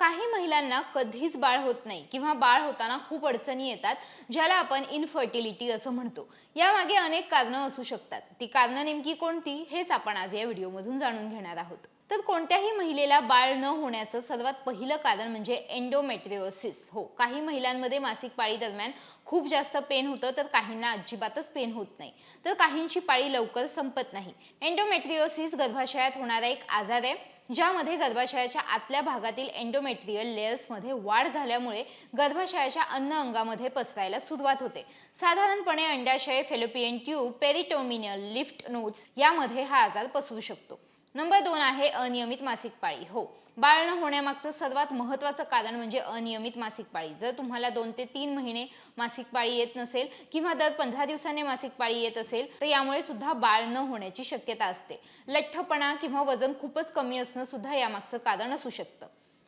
काही महिलांना कधीच बाळ होत नाही किंवा बाळ होताना खूप अडचणी येतात, ज्याला आपण इनफर्टिलिटी असं म्हणतो. यामागे अनेक कारणं असू शकतात. ती कारणं नेमकी कोणती हेच आपण आज या व्हिडिओमधून जाणून घेणार आहोत. तर कोणत्याही महिलेला बाळ न होण्याचं सर्वात पहिलं कारण म्हणजे एंडोमेट्रिओसिस. हो, काही महिलांमध्ये मासिक पाळी दरम्यान खूप जास्त पेन होतं, तर काहींना अजिबातच पेन होत नाही, तर काहींची पाळी लवकर संपत नाही. एंडोमेट्रिओसिस गर्भाशयात होणारा एक आजार आहे, ज्यामध्ये गर्भाशयाच्या आतल्या भागातील एंडोमेट्रियल लेयर्समध्ये वाढ झाल्यामुळे गर्भाशयाच्या अन्न अंगामध्ये पसरायला सुरुवात होते. साधारणपणे अंडाशय, फेलोपियन ट्यूब, पेरिटोमिनल लिम्फ नोड्स यामध्ये हा आजार पसरू शकतो. नंबर 2 आहे अनियमित मासिक पाळी. हो, बाळ न होण्यामागचं सर्वात महत्त्वाचं कारण म्हणजे अनियमित मासिक पाळी. जर तुम्हाला 2 ते 3 महिने मासिक पाळी येत नसेल किंवा दर 15 दिवसांनी मासिक पाळी येत असेल, तर यामुळे सुद्धा बाळ न होण्याची शक्यता असते. लठ्ठपणा किंवा वजन खूपच कमी असणं सुद्धा यामागचं कारण असू शकतं.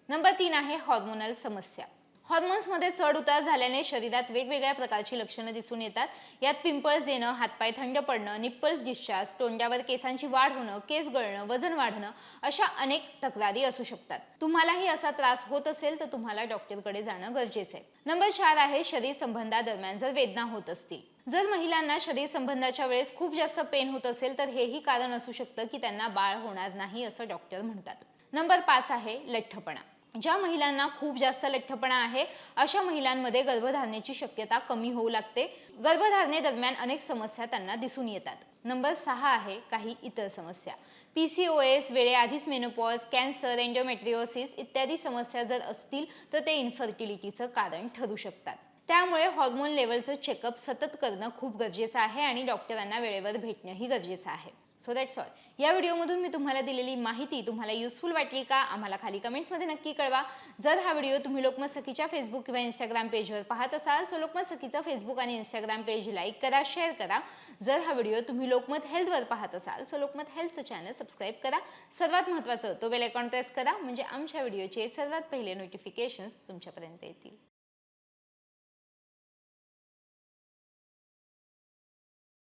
नंबर 3 आहे हॉर्मोनल समस्या. हॉर्मोन्समध्ये चढ उतार झाल्याने शरीरात वेगवेगळ्या प्रकारची लक्षणं दिसून येतात. यात पिंपल्स येणं, हातपाय थंड पडणं, निप्पल्स डिस्चार्ज, तोंडावर केसांची वाढ होणं, केस गळणं, वजन वाढणं अशा अनेक तक्रारी असू शकतात. तुम्हालाही असा त्रास होत असेल तर तुम्हाला डॉक्टरकडे जाणं गरजेचं आहे. नंबर 4 आहे शरीर संबंधादरम्यान जर वेदना होत असतील. जर महिलांना शरीर संबंधाच्या वेळेस खूप जास्त पेन होत असेल तर हेही कारण असू शकतं की त्यांना बाळ होणार नाही असं डॉक्टर म्हणतात. नंबर 5 आहे लठ्ठपणा. ज्या महिलांना खूप जास्त लठ्ठपणा आहे, अशा महिलांमध्ये गर्भधारणेची शक्यता कमी होऊ लागते. गर्भधारणेदरम्यान अनेक समस्या त्यांना दिसून येतात. नंबर 6 आहे काही इतर समस्या. PCOS, वेळेआधीच मेनोपॉज, कॅन्सर, एंडोमेट्रिओसिस इत्यादी समस्या जर असतील तर ते इन्फर्टिलिटीचं कारण ठरू शकतात. त्यामुळे हॉर्मोन लेवलचं चेकअप सतत करणं खूप गरजेचं आहे आणि डॉक्टरांना वेळेवर भेटणंही गरजेचं आहे. So that's all. या व्हिडिओमधून मी तुम्हाला दिलेली माहिती तुम्हाला युजफुल वाटली का? आम्हाला खाली कमेंट्समध्ये नक्की कळवा. जर हा व्हिडिओ तुम्ही लोकमत सखीच्या फेसबुक किंवा इंस्टाग्राम पेजवर पाहत असाल तर लोकमत सखीचं फेसबुक आणि इंस्टाग्राम पेज लाईक करा, शेअर करा. जर हा व्हिडिओ तुम्ही लोकमत हेल्थवर पाहत असाल तर लोकमत हेल्थचं चॅनल सबस्क्राईब करा. सर्वात महत्त्वाचं तो बेल आयकॉन प्रेस करा, म्हणजे आमच्या व्हिडिओचे सर्वात पहिले नोटिफिकेशन्स तुमच्यापर्यंत येतील.